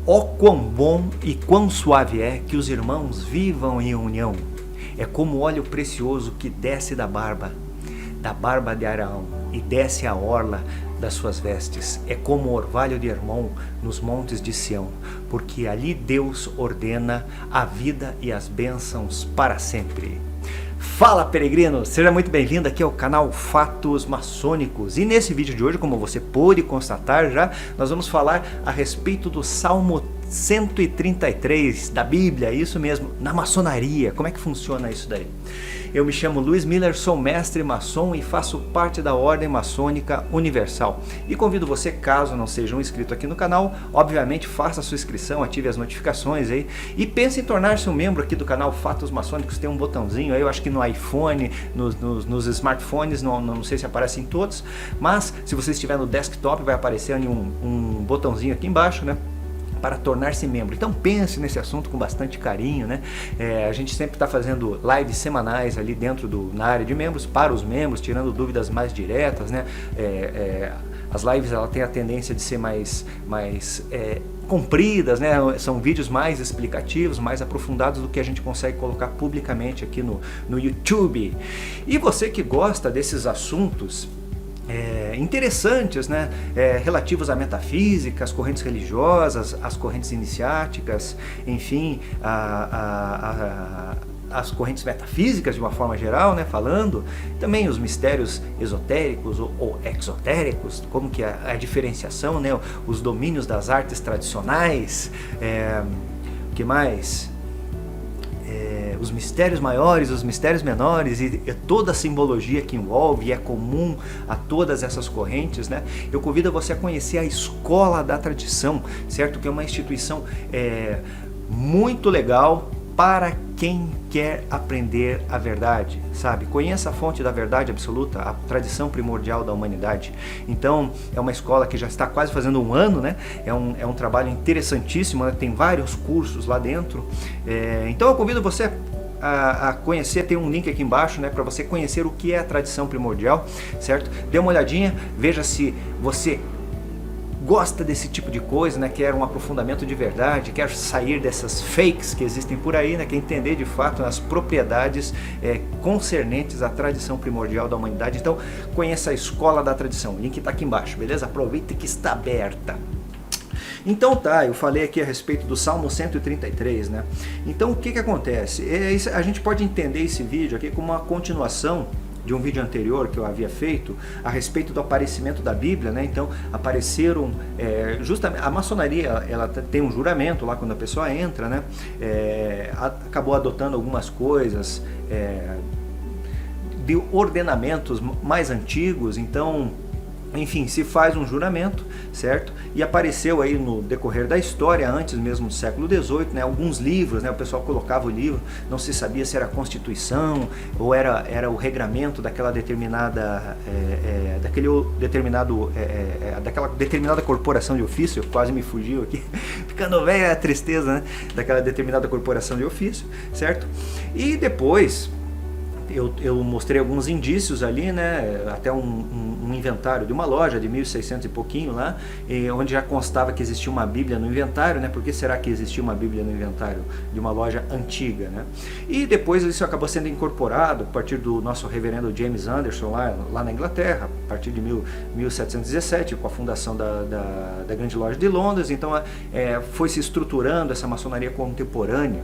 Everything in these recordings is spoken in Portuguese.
Ó quão bom e quão suave é que os irmãos vivam em união. É como óleo precioso que desce da barba de Araão, e desce a orla das suas vestes. É como o orvalho de Hermon nos montes de Sião, porque ali Deus ordena a vida e as bênçãos para sempre. Fala, peregrino! Seja muito bem-vindo aqui ao canal Fatos Maçônicos. E nesse vídeo de hoje, como você pôde constatar já, nós vamos falar a respeito do Salmo 133 da Bíblia, isso mesmo, na maçonaria. Como é que funciona isso daí? Eu me chamo Luiz Miller, sou mestre maçom e faço parte da Ordem Maçônica Universal. E convido você, caso não seja um inscrito aqui no canal, obviamente faça a sua inscrição, ative as notificações aí e pense em tornar-se um membro aqui do canal Fatos Maçônicos. Tem um botãozinho aí, eu acho que no iPhone, nos smartphones, não sei se aparece em todos, mas se você estiver no desktop vai aparecer ali um botãozinho aqui embaixo, né? Para tornar-se membro. Então pense nesse assunto com bastante carinho, né? A gente sempre está fazendo lives semanais ali dentro na área de membros, para os membros, tirando dúvidas mais diretas, né? As lives ela tem a tendência de ser mais compridas, né? São vídeos mais explicativos, mais aprofundados do que a gente consegue colocar publicamente aqui no YouTube. E você que gosta desses assuntos interessantes, né? Relativos à metafísica, às correntes religiosas, às correntes iniciáticas, enfim, as correntes metafísicas de uma forma geral, né, falando, também os mistérios esotéricos ou exotéricos, como que é a diferenciação, né, os domínios das artes tradicionais, o que mais? Os mistérios maiores, os mistérios menores e toda a simbologia que envolve e é comum a todas essas correntes, né? Eu convido você a conhecer a Escola da Tradição, certo? Que é uma instituição muito legal para quem quer aprender a verdade, sabe? Conheça a fonte da verdade absoluta, a tradição primordial da humanidade. Então, é uma escola que já está quase fazendo um ano, né? É um trabalho interessantíssimo, né? Tem vários cursos lá dentro. Então, eu convido você a conhecer, tem um link aqui embaixo, né? Para você conhecer o que é a tradição primordial, certo? Dê uma olhadinha, veja se você gosta desse tipo de coisa, né? Quer um aprofundamento de verdade, quer sair dessas fakes que existem por aí, né? Quer entender de fato as propriedades concernentes à tradição primordial da humanidade. Então conheça a Escola da Tradição, o link está aqui embaixo, beleza? Aproveita que está aberta. Então tá, eu falei aqui a respeito do Salmo 133, né? Então o que acontece? A gente pode entender esse vídeo aqui como uma continuação de um vídeo anterior que eu havia feito a respeito do aparecimento da Bíblia, né? Então apareceram, justamente, a maçonaria ela tem um juramento lá quando a pessoa entra, né? Acabou adotando algumas coisas de ordenamentos mais antigos, então enfim, se faz um juramento, certo? E apareceu aí no decorrer da história, antes mesmo do século XVIII, né, alguns livros, né, o pessoal colocava o livro, não se sabia se era a Constituição ou era o regramento daquela determinada, daquela determinada corporação de ofício. Quase me fugiu aqui, ficando velha a tristeza, né? Daquela determinada corporação de ofício, certo? E depois eu mostrei alguns indícios ali, né? Até um inventário de uma loja de 1600 e pouquinho lá, onde já constava que existia uma Bíblia no inventário, né? Por que será que existia uma Bíblia no inventário de uma loja antiga, né? E depois isso acabou sendo incorporado a partir do nosso reverendo James Anderson lá na Inglaterra, a partir de 1717, com a fundação da Grande Loja de Londres. Então foi se estruturando essa maçonaria contemporânea.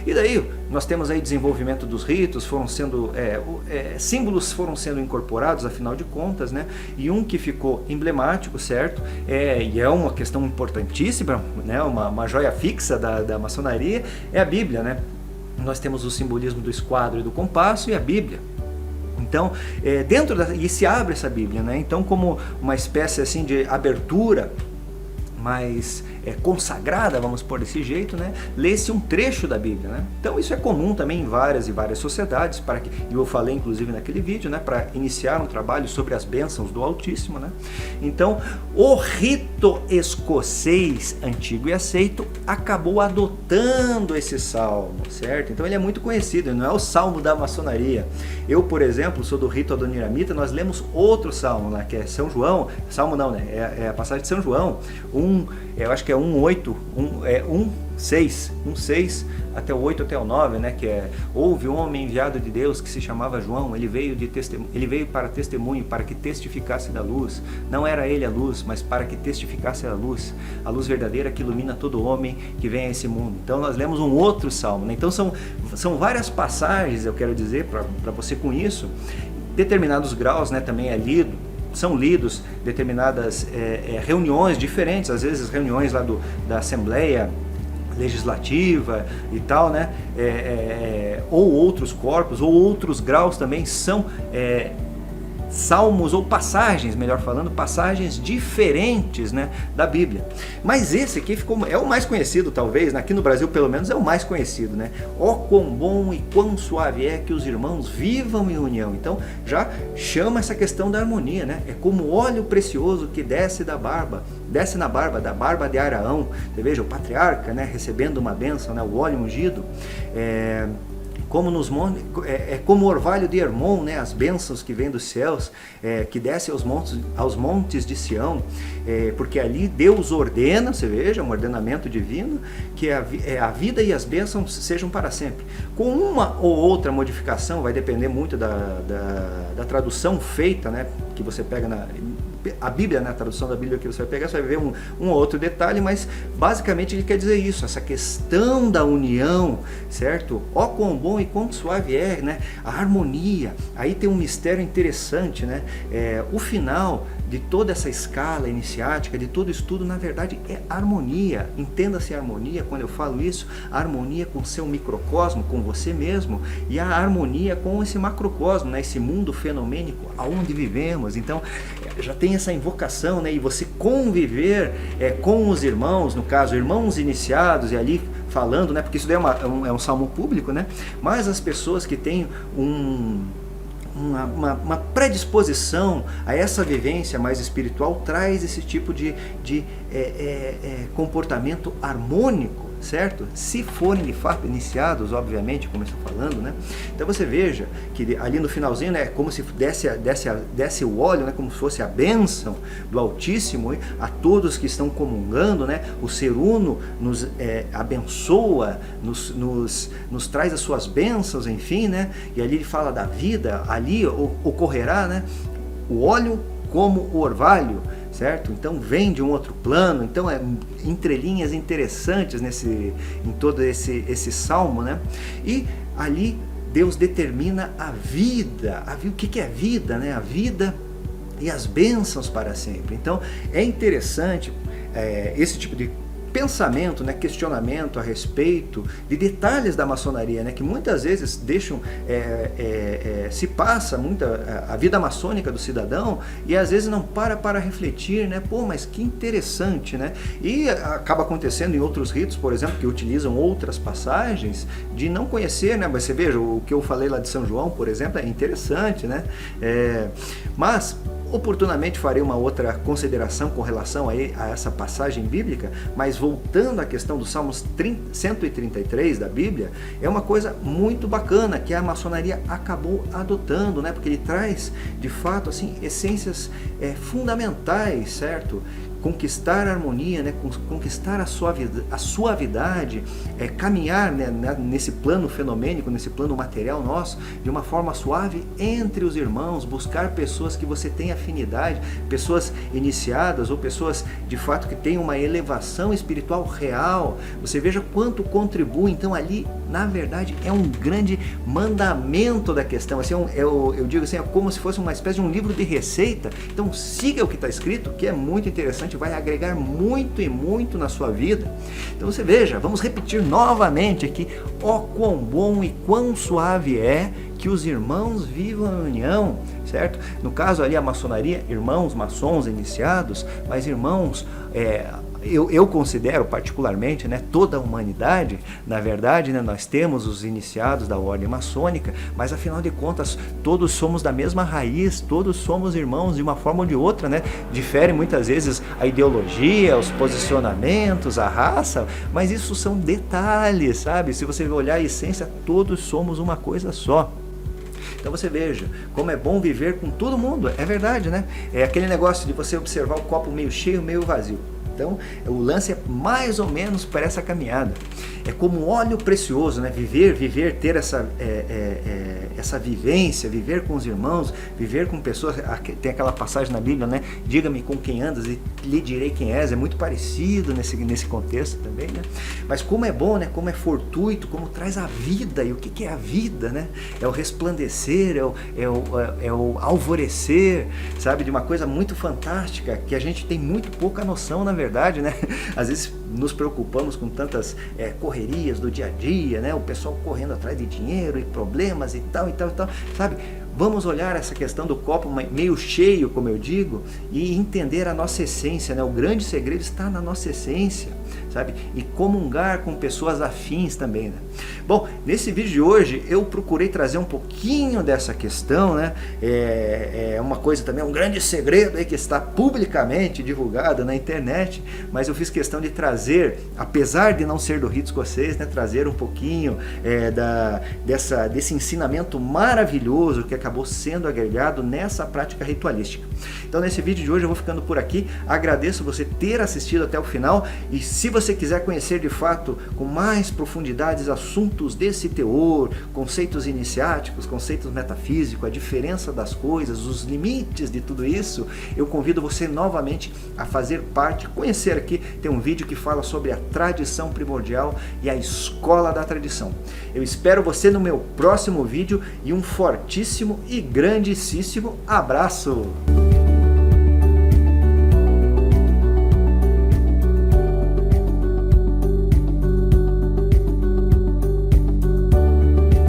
E daí nós temos aí desenvolvimento dos ritos, foram sendo símbolos foram sendo incorporados, afinal de contas, né? E um que ficou emblemático, certo? E é uma questão importantíssima, né? Uma joia fixa da maçonaria é a Bíblia, né? Nós temos o simbolismo do esquadro e do compasso e a Bíblia. Então, e se abre essa Bíblia, né? Então, como uma espécie assim de abertura mais consagrada, vamos pôr desse jeito, né? Lê-se um trecho da Bíblia, né? Então isso é comum também em várias e várias sociedades, e eu falei inclusive naquele vídeo, né? Para iniciar um trabalho sobre as bênçãos do Altíssimo, né? Então o rito escocês antigo e aceito acabou adotando esse salmo, certo? Então ele é muito conhecido, não é o salmo da maçonaria. Eu, por exemplo, sou do rito adoniramita, nós lemos outro salmo lá, que é São João, salmo não, né? É a passagem de São João, eu acho que que é 1:8, 1:6, 1:6 até o 8 até o 9, né, que é: houve um homem enviado de Deus que se chamava João, ele veio para testemunho, para que testificasse da luz. Não era ele a luz, mas para que testificasse a luz verdadeira que ilumina todo homem que vem a esse mundo. Então nós lemos um outro salmo, né? Então são várias passagens, eu quero dizer para você com isso, determinados graus, né, também são lidos determinadas reuniões diferentes, às vezes reuniões lá da Assembleia Legislativa e tal, né? Ou outros corpos, ou outros graus também são salmos ou passagens, melhor falando, passagens diferentes, né, da Bíblia. Mas esse aqui é o mais conhecido, talvez, aqui no Brasil pelo menos é o mais conhecido, né? Ó quão bom e quão suave é que os irmãos vivam em união. Então já chama essa questão da harmonia, né? É como óleo precioso que desce na barba de Araão. Você veja o patriarca, né, recebendo uma bênção, né, o óleo ungido, como nos montes, como o orvalho de Hermon, né, as bênçãos que vêm dos céus, que descem aos montes de Sião, porque ali Deus ordena, você veja, um ordenamento divino, que a vida e as bênçãos sejam para sempre. Com uma ou outra modificação, vai depender muito da tradução feita, né, que você pega a Bíblia, né, a tradução da Bíblia que você vai pegar, você vai ver um ou outro detalhe, mas basicamente ele quer dizer isso, essa questão da união, certo? Ó quão bom e quão suave é, né? A harmonia. Aí tem um mistério interessante, né? O final de toda essa escala iniciática, de todo estudo, na verdade é harmonia. Entenda-se harmonia, quando eu falo isso, a harmonia com o seu microcosmo, com você mesmo, e a harmonia com esse macrocosmo, né? Esse mundo fenomênico aonde vivemos. Então já tem essa invocação, né? E você conviver com os irmãos, no caso, irmãos iniciados, e ali falando, né? Porque isso daí é um salmo público, né? Mas as pessoas que têm uma predisposição a essa vivência mais espiritual traz esse tipo de comportamento harmônico, certo? Se forem de fato iniciados, obviamente, como eu estou falando, né? Então você veja que ali no finalzinho, né, como se desse o óleo, né, como se fosse a bênção do Altíssimo a todos que estão comungando, né? O ser uno nos abençoa, nos traz as suas bênçãos, enfim, né? E ali ele fala da vida, ali ocorrerá, né, o óleo como o orvalho, certo? Então vem de um outro plano. Então entrelinhas interessantes em todo esse salmo, né? E ali Deus determina a vida. O que é vida, né? A vida e as bênçãos para sempre. Então é interessante esse tipo de pensamento, né, questionamento a respeito de detalhes da maçonaria, né, que muitas vezes deixam, se passa a vida maçônica do cidadão e às vezes não para refletir, né, mas que interessante, né, e acaba acontecendo em outros ritos, por exemplo, que utilizam outras passagens, de não conhecer, né, você veja, o que eu falei lá de São João, por exemplo, é interessante, né, mas oportunamente farei uma outra consideração com relação a essa passagem bíblica, mas voltando à questão do Salmos 133 da Bíblia, é uma coisa muito bacana que a maçonaria acabou adotando, né? Porque ele traz, de fato, assim, essências fundamentais, certo? Conquistar a harmonia, né? Conquistar a suavidade, caminhar, né, nesse plano fenomênico, nesse plano material nosso, de uma forma suave entre os irmãos, buscar pessoas que você tem afinidade, pessoas iniciadas ou pessoas de fato que têm uma elevação espiritual real. Você veja quanto contribui. Então ali, na verdade, é um grande mandamento da questão. Assim, eu digo assim, é como se fosse uma espécie de um livro de receita. Então siga o que está escrito, que é muito interessante, vai agregar muito e muito na sua vida. Então você veja, vamos repetir novamente aqui: ó quão bom e quão suave é que os irmãos vivam em união, certo? No caso ali a maçonaria, irmãos maçons iniciados, mas irmãos, eu considero particularmente, né, toda a humanidade. Na verdade, né, nós temos os iniciados da ordem maçônica, mas afinal de contas todos somos da mesma raiz, todos somos irmãos de uma forma ou de outra, né? Difere muitas vezes a ideologia, os posicionamentos, a raça, mas isso são detalhes, sabe? Se você olhar a essência, todos somos uma coisa só. Então você veja como é bom viver com todo mundo. É verdade, né? É aquele negócio de você observar o copo meio cheio, meio vazio. Então o lance é mais ou menos para essa caminhada. É como óleo precioso, né? Viver, ter essa vivência, viver com os irmãos, viver com pessoas. Tem aquela passagem na Bíblia, né? Diga-me com quem andas e lhe direi quem és. É muito parecido nesse contexto também, né? Mas como é bom, né? Como é fortuito, como traz a vida. E o que é a vida, né? É o resplandecer, é o alvorecer, sabe? De uma coisa muito fantástica que a gente tem muito pouca noção, na verdade, né? Às vezes nos preocupamos com tantas correrias do dia a dia, né? O pessoal correndo atrás de dinheiro e problemas e tal, sabe? Vamos olhar essa questão do copo meio cheio, como eu digo, e entender a nossa essência, né? O grande segredo está na nossa essência, sabe? E comungar com pessoas afins também, né? Bom, nesse vídeo de hoje eu procurei trazer um pouquinho dessa questão, né? É uma coisa também, um grande segredo aí que está publicamente divulgado na internet, mas eu fiz questão de trazer, apesar de não ser do rito escocês, né? Trazer um pouquinho desse ensinamento maravilhoso que acabou sendo agregado nessa prática ritualística. Então nesse vídeo de hoje eu vou ficando por aqui, agradeço você ter assistido até o final, e se você quiser conhecer de fato com mais profundidades assuntos desse teor, conceitos iniciáticos, conceitos metafísicos, a diferença das coisas, os limites de tudo isso, eu convido você novamente a fazer parte, conhecer aqui, tem um vídeo que fala sobre a tradição primordial e a escola da tradição. Eu espero você no meu próximo vídeo e um fortíssimo e grandíssimo abraço!